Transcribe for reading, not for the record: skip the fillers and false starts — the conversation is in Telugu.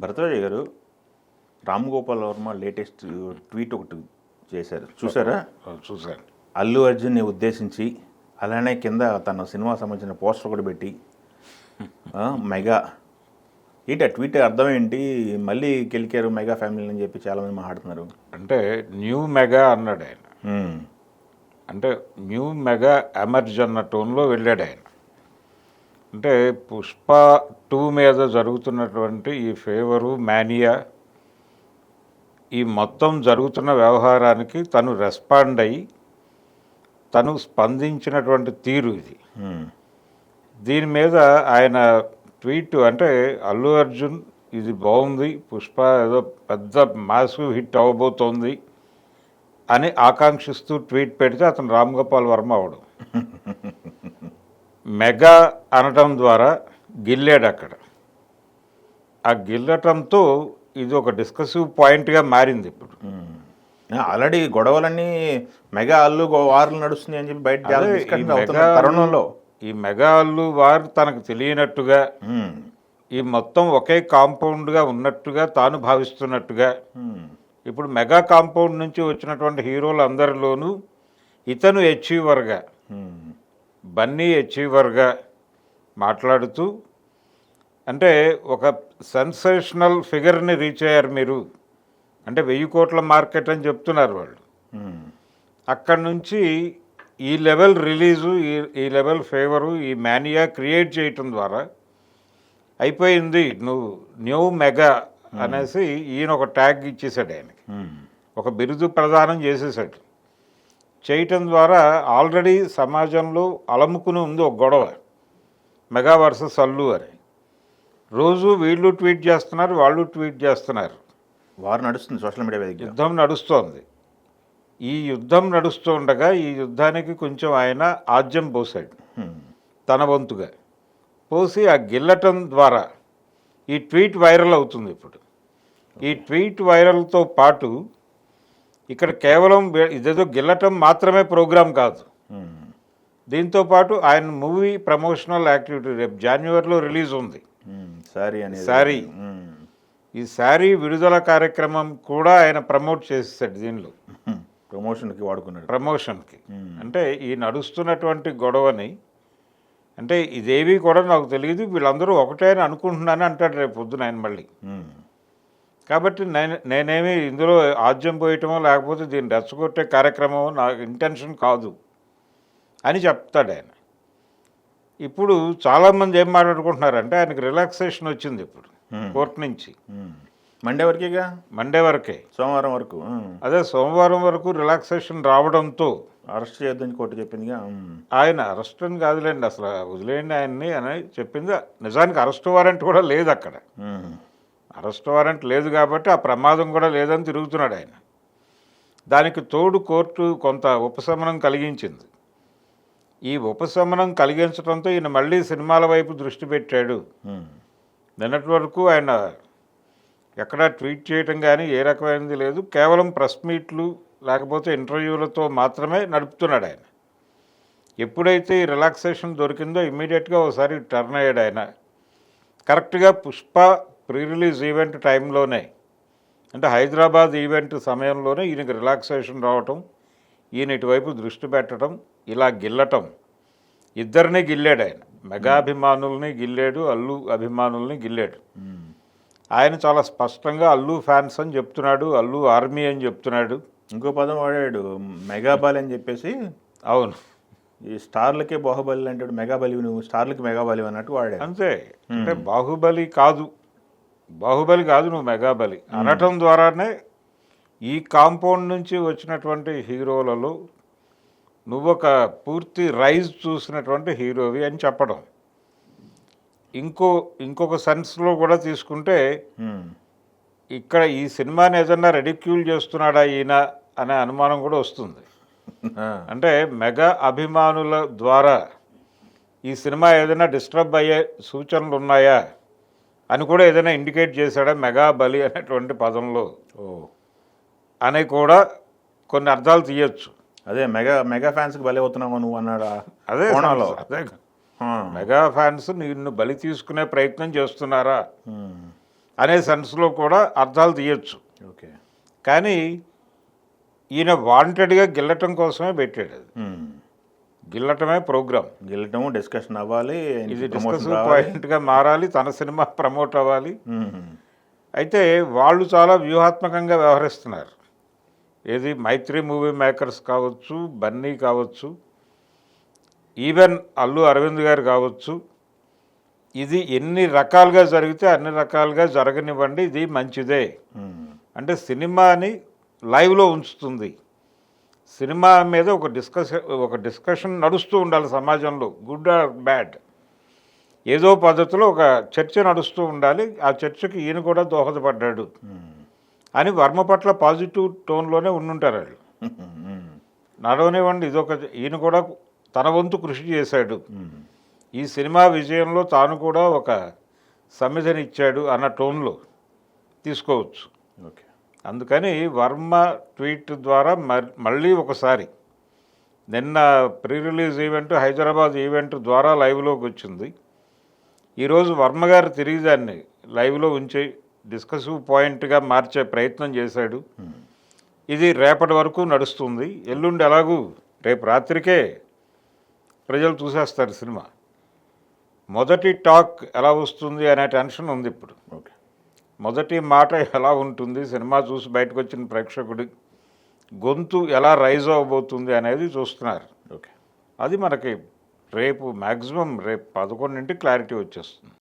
భరద్వాజ గారు రామ్ గోపాల్ వర్మ లేటెస్ట్ ట్వీట్ ఒకటి చేశారు, చూసారా? చూశాను. అల్లు అర్జున్ని ఉద్దేశించి అలానే కింద తన సినిమా సంబంధించిన పోస్టర్ కూడా పెట్టి మెగా ఏంటి ఆ ట్వీట్ అర్థం ఏంటి? మళ్ళీ గెలికారు మెగా ఫ్యామిలీ అని చెప్పి చాలామంది మాట్లాడుతున్నారు. అంటే న్యూ మెగా అన్నాడు ఆయన. అంటే న్యూ మెగా ఎమర్జ్ అన్న టోన్లో వెళ్ళాడు ఆయన. అంటే పుష్ప 2 మీద జరుగుతున్నటువంటి ఈ ఫేవరు మానియా, ఈ మొత్తం జరుగుతున్న వ్యవహారానికి తను రెస్పాండ్ అయ్యి తను స్పందించినటువంటి తీరు ఇది. దీని మీద ఆయన ట్వీట్ అంటే అల్లు అర్జున్ ఇది బాగుంది, పుష్ప ఏదో పెద్ద మాసివ్ హిట్ అవ్వబోతోంది అని ఆకాంక్షిస్తూ ట్వీట్ పెడితే అతను రామ్ గోపాల్ వర్మ అవడం, మెగా అనటం ద్వారా గిల్లాడు అక్కడ. ఆ గిల్లటంతో ఇది ఒక డిస్కసివ్ పాయింట్గా మారింది. ఇప్పుడు ఆల్రెడీ గొడవలన్నీ మెగా అల్లు వార్లు నడుస్తున్నాయి అని చెప్పి బయట తరుణంలో ఈ మెగా అల్లు వారు తనకు తెలియనట్టుగా ఈ మొత్తం ఒకే కాంపౌండ్గా ఉన్నట్టుగా తాను భావిస్తున్నట్టుగా ఇప్పుడు మెగా కాంపౌండ్ నుంచి వచ్చినటువంటి హీరోలు అందరిలోనూ ఇతను అచీవర్గా, బన్నీ అచీవర్గా మాట్లాడుతూ, అంటే ఒక సెన్సేషనల్ ఫిగర్ని రీచ్ అయ్యారు మీరు, అంటే 1000 కోట్ల మార్కెట్ అని చెప్తున్నారు వాళ్ళు. అక్కడి నుంచి ఈ లెవెల్ రిలీజు, ఈ లెవెల్ ఫేవరు, ఈ మానియా క్రియేట్ చేయటం ద్వారా అయిపోయింది, నువ్వు న్యూ మెగా అనేసి ఈయన ఒక ట్యాగ్ ఇచ్చేసాడు ఆయనకి, ఒక బిరుదు ప్రదానం చేసేసాడు. చేయటం ద్వారా ఆల్రెడీ సమాజంలో అలముకుని ఉంది ఒక గొడవ, మెగా వర్సెస్ అల్లు అని. రోజు వీళ్ళు ట్వీట్ చేస్తున్నారు, వాళ్ళు ట్వీట్ చేస్తున్నారు, వారు నడుస్తుంది, సోషల్ మీడియా వేదిక యుద్ధం నడుస్తోంది. ఈ యుద్ధం నడుస్తూ ఉండగా ఈ యుద్ధానికి కొంచెం ఆయన ఆజ్యం పోసాడు తన వంతుగా పోసి, ఆ గిల్లటం ద్వారా ఈ ట్వీట్ వైరల్ అవుతుంది. ఇప్పుడు ఈ ట్వీట్ వైరల్తో పాటు ఇక్కడ కేవలం ఇదేదో గిల్లటం మాత్రమే ప్రోగ్రాం కాదు, దీంతో పాటు ఆయన మూవీ ప్రమోషనల్ యాక్టివిటీ రేపు జనవరిలో రిలీజ్ ఉంది, శారీ. ఈ శారీ విడుదల కార్యక్రమం కూడా ఆయన ప్రమోట్ చేసేసాడు దీనిలో, ప్రమోషన్కి వాడుకున్నాడు. ప్రమోషన్కి అంటే ఈ నడుస్తున్నటువంటి గొడవని, అంటే ఇదేవి కూడా నాకు తెలియదు, వీళ్ళందరూ ఒకటే అని అనుకుంటున్నాను అంటాడు రేపు పొద్దున ఆయన మళ్ళీ. కాబట్టి నేనేమి ఇందులో ఆజ్యం పోయటమో లేకపోతే దీన్ని రెచ్చగొట్టే కార్యక్రమం నాకు ఇంటెన్షన్ కాదు అని చెప్తాడు ఆయన. ఇప్పుడు చాలామంది ఏం మాట్లాడుకుంటున్నారంటే ఆయనకు రిలాక్సేషన్ వచ్చింది ఇప్పుడు కోర్టు నుంచి. మండే వరకే, సోమవారం వరకు. అదే సోమవారం వరకు రిలాక్సేషన్ రావడంతో అరెస్ట్ చేయొద్దని కోర్టు చెప్పిందిగా. ఆయన అరెస్ట్ అని కాదులేండి, అసలు వదిలేయండి ఆయన్ని అని చెప్పింది. నిజానికి అరెస్ట్ వారెంట్ కూడా లేదు అక్కడ, అరెస్ట్ వారెంట్ లేదు కాబట్టి ఆ ప్రమాదం కూడా లేదని తిరుగుతున్నాడు ఆయన. దానికి తోడు కోర్టు కొంత ఉపశమనం కలిగించింది. ఈ ఉపశమనం కలిగించడంతో ఈయన మళ్ళీ సినిమాల వైపు దృష్టి పెట్టాడు. నిన్నటి వరకు ఆయన ఎక్కడా ట్వీట్ చేయటం కానీ ఏ రకమైనది లేదు, కేవలం ప్రెస్ మీట్లు లేకపోతే ఇంటర్వ్యూలతో మాత్రమే నడుపుతున్నాడు ఆయన. ఎప్పుడైతే ఈ రిలాక్సేషన్ దొరికిందో ఇమ్మీడియట్గా ఒకసారి టర్న్ అయ్యాడు ఆయన. కరెక్ట్గా పుష్ప ప్రీ రిలీజ్ ఈవెంట్ టైంలోనే, అంటే హైదరాబాద్ ఈవెంట్ సమయంలోనే ఈయనకి రిలాక్సేషన్ రావటం, ఈయన ఇటువైపు దృష్టి పెట్టడం, ఇలా గిల్లటం, ఇద్దరిని గిల్లాడు ఆయన. మెగా అభిమానుల్ని గిల్లాడు, అల్లు అభిమానుల్ని గిల్లాడు. ఆయన చాలా స్పష్టంగా అల్లు ఫ్యాన్స్ అని చెప్తున్నాడు, అల్లు ఆర్మీ అని చెప్తున్నాడు. ఇంకో పదం వాడాడు, మెగాబాలి అని చెప్పేసి. అవును, ఈ స్టార్లకే బాహుబలి అంటాడు, మెగాబలి నువ్వు స్టార్లకి మెగాబలి అన్నట్టు వాడాడు. అంతే. అంటే బాహుబలి కాదు నువ్వు మెగాబలి అనటం ద్వారానే ఈ కాంపౌండ్ నుంచి వచ్చినటువంటి హీరోలలో నువ్వొక పూర్తి రైజ్ చూసినటువంటి హీరోవి అని చెప్పడం. ఇంకొక సెన్స్లో కూడా తీసుకుంటే ఇక్కడ ఈ సినిమాని ఏదన్నా రెడిక్యూల్ చేస్తున్నాడా ఈయన అనే అనుమానం కూడా వస్తుంది. అంటే మెగా అభిమానుల ద్వారా ఈ సినిమా ఏదైనా డిస్టర్బ్ అయ్యే సూచనలు ఉన్నాయా అని కూడా ఏదైనా ఇండికేట్ చేశాడా మెగా బలి అనేటువంటి పదంలో అని కూడా కొన్ని అర్థాలు తీయచ్చు. అదే మెగా ఫ్యాన్స్కి బలి అవుతున్నావు నువ్వు అన్నాడా? అదే మెగా ఫ్యాన్స్ నిన్ను బలి తీసుకునే ప్రయత్నం చేస్తున్నారా అనే సెన్స్లో కూడా అర్థాలు తీయొచ్చు. ఓకే. కానీ ఈయన వాంటెడ్గా గిల్లటం కోసమే పెట్టాడు. అది గిల్లటమే ప్రోగ్రామ్. గెలటము డిస్కషన్ అవ్వాలి, ఇది ప్రమోషన్ డిస్కషన్ రావాలి. పాయింట్గా మారాలి, తన సినిమా ప్రమోట్ అవ్వాలి. మ్మ్. అయితే వాళ్ళు చాలా వ్యూహాత్మకంగా వ్యవహరిస్తున్నారు. ఏది మైత్రి మూవీ మేకర్స్ కావచ్చు, బన్నీ కావచ్చు, ఈవెన్ అల్లు అరవింద్ గారు కావచ్చు. ఇది ఎన్ని రకాలుగా జరిగితే అన్ని రకాలుగా జరగనివ్వండి, ఇది మంచిదే. మ్మ్. అంటే సినిమాని లైవ్లో ఉంచుతుంది. సినిమా మీద ఒక డిస్కషన్ నడుస్తూ ఉండాలి సమాజంలో, గుడ్ ఆర్ బ్యాడ్. ఏదో పద్ధతిలో ఒక చర్చ నడుస్తూ ఉండాలి. ఆ చర్చకి ఈయన కూడా దోహదపడ్డాడు అని వర్మ పట్ల పాజిటివ్ టోన్లోనే ఉండుంటారు వాళ్ళు. మ్మ్. నడవనివ్వండి, ఈయన కూడా తన వంతు కృషి చేశాడు. మ్మ్. ఈ సినిమా విజయంలో తాను కూడా ఒక సమిధనిచ్చాడు అన్న టోన్లో తీసుకోవచ్చు. ఓకే. అందుకని వర్మ ట్వీట్ ద్వారా మళ్ళీ ఒకసారి నిన్న pre release event, Hyderabad event ద్వారా లైవ్లోకి వచ్చింది. ఈరోజు వర్మ గారు తిరిగి దాన్ని లైవ్లో ఉంచి డిస్కసివ్ పాయింట్గా మార్చే ప్రయత్నం చేశాడు. ఇది రేపటి వరకు నడుస్తుంది. ఎల్లుండి ఎలాగూ రేపు రాత్రికే ప్రజలు చూసేస్తారు సినిమా. మొదటి టాక్ ఎలా వస్తుంది అనే టెన్షన్ ఉంది ఇప్పుడు. ఓకే. మొదటి మాట ఎలా ఉంటుంది, సినిమా చూసి బయటకు వచ్చిన ప్రేక్షకుడి గొంతు ఎలా రైజ్ అవ్వబోతుంది అనేది చూస్తున్నారు. ఓకే. అది మనకి రేపు మ్యాక్సిమం రేపు 11 క్లారిటీ వచ్చేస్తుంది.